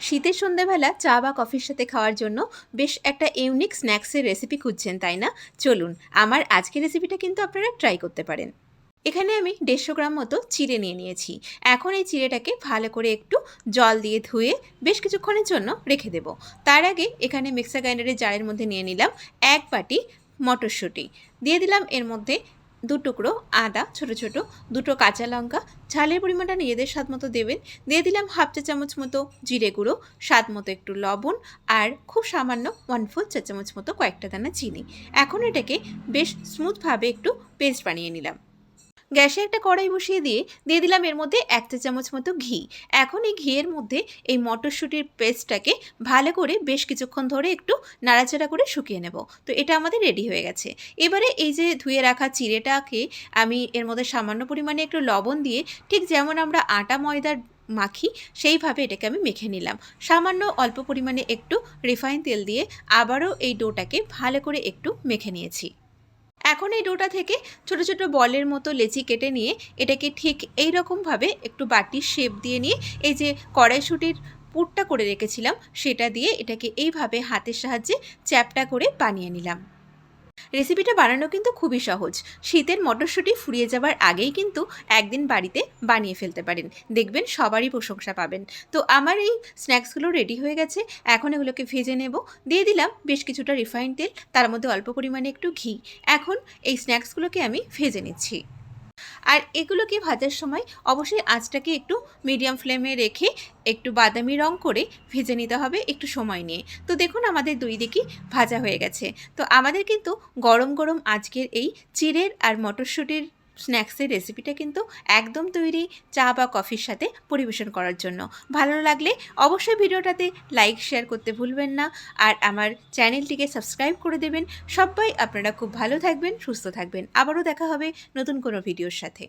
শীতের সন্ধ্যাবেলা চা বা কফির সাথে খাওয়ার জন্য বেশ একটা ইউনিক স্ন্যাক্সের রেসিপি খুঁজছেন, তাই না? চলুন, আমার আজকের রেসিপিটা কিন্তু আপনারা ট্রাই করতে পারেন। এখানে আমি 150 গ্রাম মতো চিড়ে নিয়ে নিয়েছি। এখন এই চিড়েটাকে ভালো করে একটু জল দিয়ে ধুয়ে বেশ কিছুক্ষণের জন্য রেখে দেব। তার আগে এখানে মিক্সার গ্রাইন্ডারের জারের মধ্যে নিয়ে নিলাম 1 বাটি মটরশুঁটি। দিয়ে দিলাম এর মধ্যে 2 টুকরো আদা ছোট ছোট, 2টো কাঁচা লঙ্কা, ঝালের পরিমাণটা নিজেদের স্বাদ মতো দেবেন। দিয়ে দিলাম হাফ চা চামচ মতো জিরে গুঁড়ো, স্বাদ মতো একটু লবণ, আর খুব সামান্য 1/4 চা চামচ মতো কয়েকটা দানা চিনি। এখন এটাকে বেশ স্মুথভাবে একটু পেস্ট বানিয়ে নিলাম। গ্যাসে একটা কড়াই বসিয়ে দিয়ে দিলাম এর মধ্যে 1 চা চামচ মতো ঘি। এখন এই ঘিয়ের মধ্যে এই মটরশুঁটির পেস্টটাকে ভালো করে বেশ কিছুক্ষণ ধরে একটু নাড়াচাড়া করে শুকিয়ে নেব। তো এটা আমাদের রেডি হয়ে গেছে। এবারে এই যে ধুয়ে রাখা চিড়েটাকে আমি এর মধ্যে সামান্য পরিমাণে একটু লবণ দিয়ে, ঠিক যেমন আমরা আটা ময়দার মাখি সেইভাবে এটাকে আমি মেখে নিলাম। সামান্য অল্প পরিমাণে একটু রিফাইন তেল দিয়ে আবারও এই ডোটাকে ভালো করে একটু মেখে নিয়েছি। এখন এই ডোটা থেকে ছোট ছোট বলের মতো লেচি কেটে নিয়ে এটাকে ঠিক এই রকমভাবে একটু বাটির শেপ দিয়ে নিয়ে এই যে কড়াইশুঁটির পুরটা করে রেখেছিলাম সেটা দিয়ে এটাকে এইভাবে হাতের সাহায্যে চ্যাপ্টা করে বানিয়ে নিলাম। রেসিপিটা বানানো কিন্তু খুবই সহজ। শীতের মটরশুঁটি ফুরিয়ে যাবার আগেই কিন্তু একদিন বাড়িতে বানিয়ে ফেলতে পারেন, দেখবেন সবারই প্রশংসা পাবেন। তো আমার এই স্ন্যাক্সগুলো রেডি হয়ে গেছে। এখন এগুলোকে ভেজে নেব। দিয়ে দিলাম বেশ কিছুটা রিফাইন তেল, তার মধ্যে অল্প পরিমাণে একটু ঘি। এখন এই স্ন্যাক্সগুলোকে আমি ভেজে নিচ্ছি। আর এগুলোকে ভাজার সময় অবশ্যই আঁচটাকে একটু মিডিয়াম ফ্লেমে রেখে একটু বাদামি রং করে ভেজে নিতে হবে একটু সময় নিয়ে। তো দেখুন আমাদের দুই দিকই ভাজা হয়ে গেছে। তো আমাদের কিন্তু গরম গরম আজকের এই চিড়ের আর মটরশুঁটির স্ন্যাক্সের রেসিপিটা কিন্তু একদম তৈরি চা বা কফির সাথে পরিবেশন করার জন্য। ভালো লাগলে অবশ্যই ভিডিওটাতে লাইক শেয়ার করতে ভুলবেন না, আর আমার চ্যানেলটিকে সাবস্ক্রাইব করে দেবেন। সবাই আপনারা খুব ভালো থাকবেন, সুস্থ থাকবেন। আবারও দেখা হবে নতুন কোনো ভিডিওর সাথে।